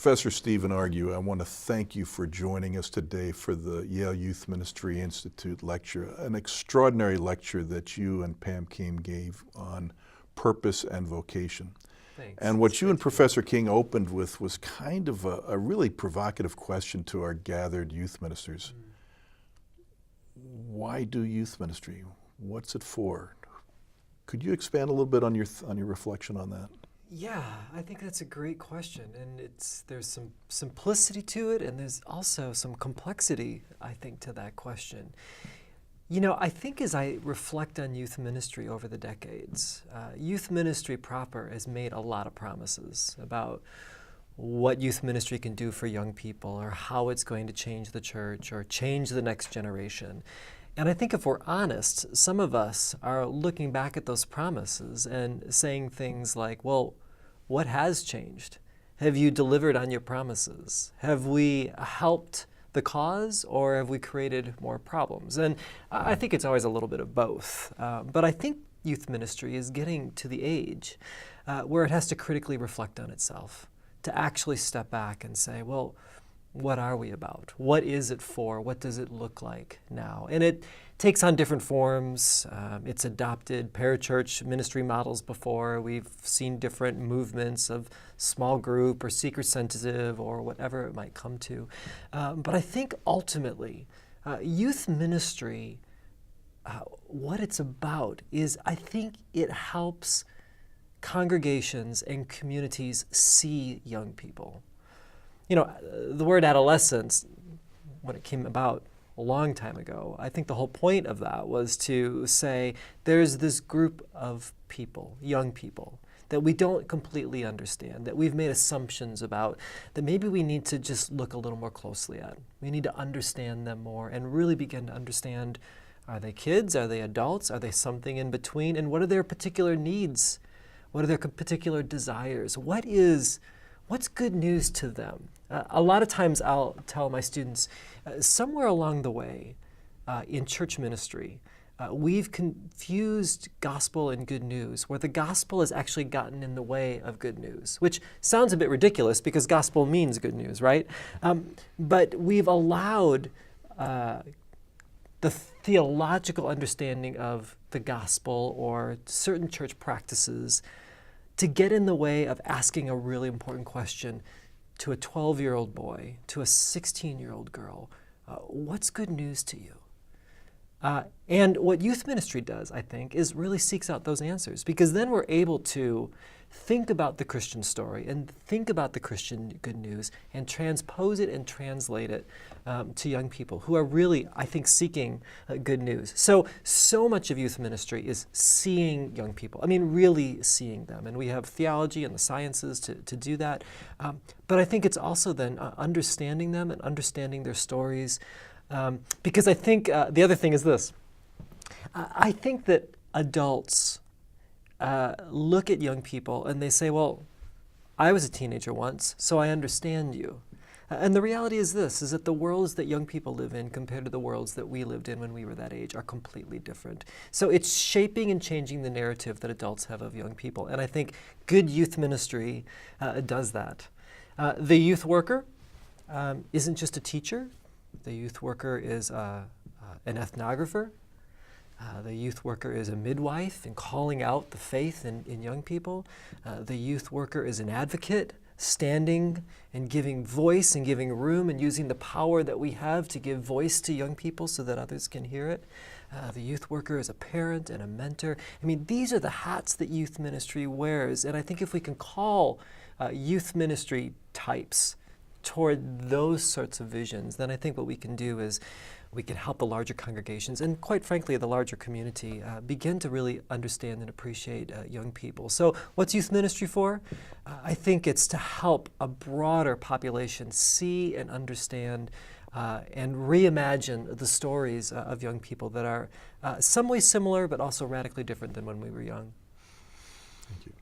Professor Stephen Argue, I want to thank you for joining us today for the Yale Youth Ministry Institute lecture, an extraordinary lecture that you and Pam King gave on purpose and vocation. Thanks. And what you and Professor King opened with was kind of a really provocative question to our gathered youth ministers. Why do youth ministry? What's it for? Could you expand a little bit on your reflection on that? Yeah, I think that's a great question, and there's some simplicity to it, and there's also some complexity, I think, to that question. You know, I think as I reflect on youth ministry over the decades, youth ministry proper has made a lot of promises about what youth ministry can do for young people, or how it's going to change the church, or change the next generation. And I think if we're honest, some of us are looking back at those promises and saying things like, well, what has changed? Have you delivered on your promises? Have we helped the cause, or have we created more problems? And I think it's always a little bit of both. But I think youth ministry is getting to the age where it has to critically reflect on itself, to actually step back and say, well, what are we about? What is it for? What does it look like now? And it takes on different forms. It's adopted parachurch ministry models before. We've seen different movements of small group or seeker sensitive or whatever it might come to. But I think ultimately, youth ministry, what it's about is, I think it helps congregations and communities see young people. You know, the word adolescence, when it came about a long time ago, I think the whole point of that was to say there's this group of people, young people, that we don't completely understand, that we've made assumptions about, that maybe we need to just look a little more closely at. We need to understand them more and really begin to understand, are they kids? Are they adults? Are they something in between? And what are their particular needs? What are their particular desires? What's good news to them? A lot of times I'll tell my students, somewhere along the way in church ministry, we've confused gospel and good news, where the gospel has actually gotten in the way of good news, which sounds a bit ridiculous because gospel means good news, right? But we've allowed the theological understanding of the gospel or certain church practices to get in the way of asking a really important question to a 12-year-old boy, to a 16-year-old girl. What's good news to you? And what youth ministry does, I think, is really seeks out those answers, because then we're able to think about the Christian story and think about the Christian good news and transpose it and translate it to young people who are really, I think, seeking good news. So much of youth ministry is seeing young people. I mean, really seeing them. And we have theology and the sciences to do that. But I think it's also then understanding them and understanding their stories. Because I think the other thing is this. I think that adults look at young people and they say, well, I was a teenager once, so I understand you. And the reality is this, is that the worlds that young people live in compared to the worlds that we lived in when we were that age are completely different. So it's shaping and changing the narrative that adults have of young people. And I think good youth ministry does that. The youth worker isn't just a teacher. The youth worker is an ethnographer. The youth worker is a midwife in calling out the faith in young people. The youth worker is an advocate, standing and giving voice and giving room and using the power that we have to give voice to young people so that others can hear it. The youth worker is a parent and a mentor. I mean, these are the hats that youth ministry wears. And I think if we can call youth ministry types toward those sorts of visions, then I think what we can do is we can help the larger congregations and, quite frankly, the larger community begin to really understand and appreciate young people. So what's youth ministry for? I think it's to help a broader population see and understand and reimagine the stories of young people that are some ways similar but also radically different than when we were young. Thank you.